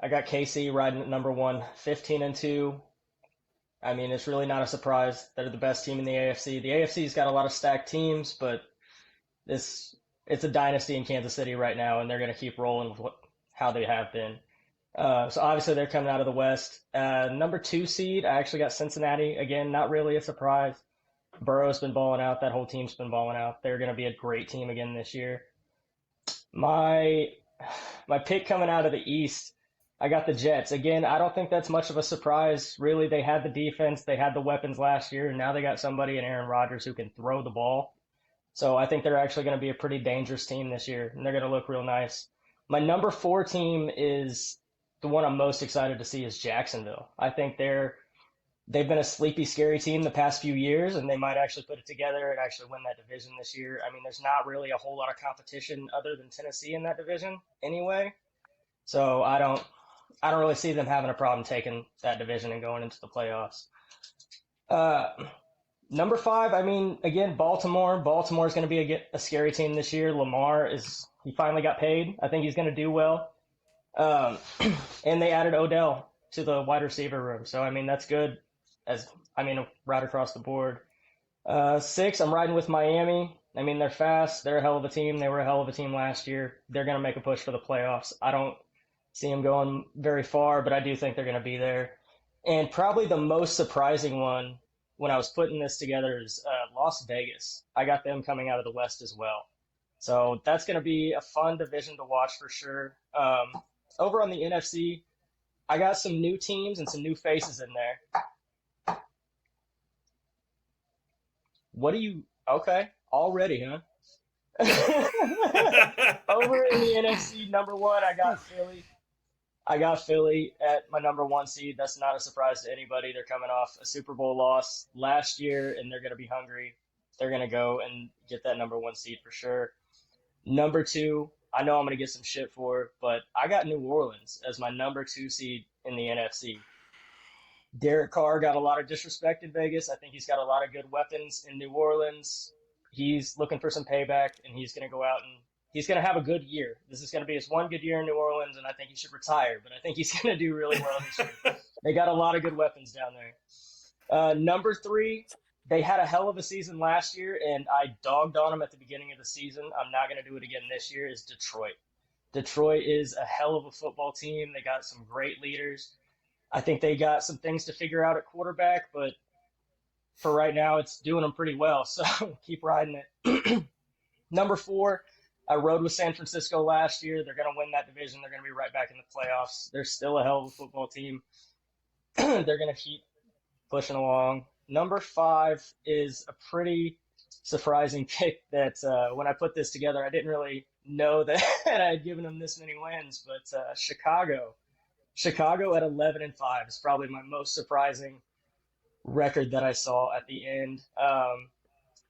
I got KC riding at number one, 15-2. I mean, it's really not a surprise. They're the best team in the AFC. The AFC's got a lot of stacked teams, but this it's a dynasty in Kansas City right now, and they're going to keep rolling with how they have been. So obviously they're coming out of the West. Number two seed, I actually got Cincinnati. Again, not really a surprise. Burrow's been balling out. That whole team's been balling out. They're going to be a great team again this year. My my pick coming out of the East, I got the Jets. Again, I don't think that's much of a surprise. Really, they had the defense, they had the weapons last year, and now they got somebody in Aaron Rodgers who can throw the ball. So I think they're actually going to be a pretty dangerous team this year, and they're going to look real nice. My number four team is the one I'm most excited to see is Jacksonville. I think they've been a sleepy, scary team the past few years, and they might actually put it together and actually win that division this year. I mean, there's not really a whole lot of competition other than Tennessee in that division anyway. So I don't really see them having a problem taking that division and going into the playoffs. Uh, Number five, I mean, again, Baltimore. Baltimore is going to be a scary team this year. He finally got paid. I think he's going to do well. Um, and they added Odell to the wide receiver room. So, I mean, that's good right across the board. Six, I'm riding with Miami. I mean, they're fast. They're a hell of a team. They were a hell of a team last year. They're going to make a push for the playoffs. I don't see them going very far, but I do think they're going to be there. And probably the most surprising one when I was putting this together is Las Vegas. I got them coming out of the West as well. So that's going to be a fun division to watch for sure. Over on the NFC, I got some new teams and some new faces in there. Okay, already, huh? Over in the NFC, number one, I got Philly. I got Philly at my number one seed. That's not a surprise to anybody. They're coming off a Super Bowl loss last year, and they're going to be hungry. They're going to go and get that number one seed for sure. Number two, I know I'm going to get some shit for, but I got New Orleans as my number two seed in the NFC. Derek Carr got a lot of disrespect in Vegas. I think he's got a lot of good weapons in New Orleans. He's looking for some payback, and he's going to go out and he's going to have a good year. This is going to be his one good year in New Orleans, and I think he should retire, but I think he's going to do really well this year. They got a lot of good weapons down there. Number three, they had a hell of a season last year, and I dogged on them at the beginning of the season. I'm not going to do it again this year, is Detroit. Detroit is a hell of a football team. They got some great leaders. I think they got some things to figure out at quarterback, but for right now, it's doing them pretty well, so keep riding it. Number four, I rode with San Francisco last year. They're going to win that division. They're going to be right back in the playoffs. They're still a hell of a football team. They're going to keep pushing along. Number five is a pretty surprising pick that when I put this together, I didn't really know that I had given them this many wins, but Chicago. Chicago at 11-5 is probably my most surprising record that I saw at the end.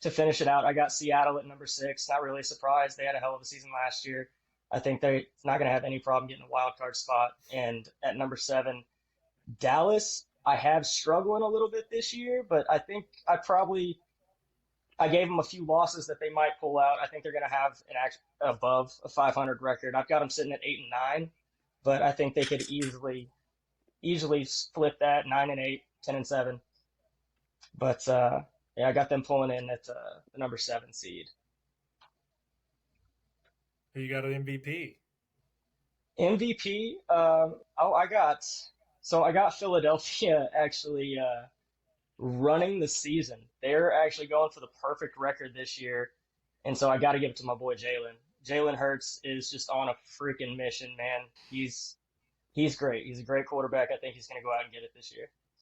To finish it out, I got Seattle at number six. Not really surprised. They had a hell of a season last year. I think they're not going to have any problem getting a wild card spot. And at number seven, Dallas, I have struggling a little bit this year, but I think I gave them a few losses that they might pull out. I think they're going to have above a 500 record. I've got them sitting at 8-9, but I think they could easily flip that 9-8, 10-7. But yeah, I got them pulling in at the number seven seed. Who you got an MVP? MVP. I got Philadelphia actually running the season. They're actually going for the perfect record this year, and so I got to give it to my boy Jalen. Jalen Hurts is just on a freaking mission, man. He's great. He's a great quarterback. I think he's going to go out and get it this year.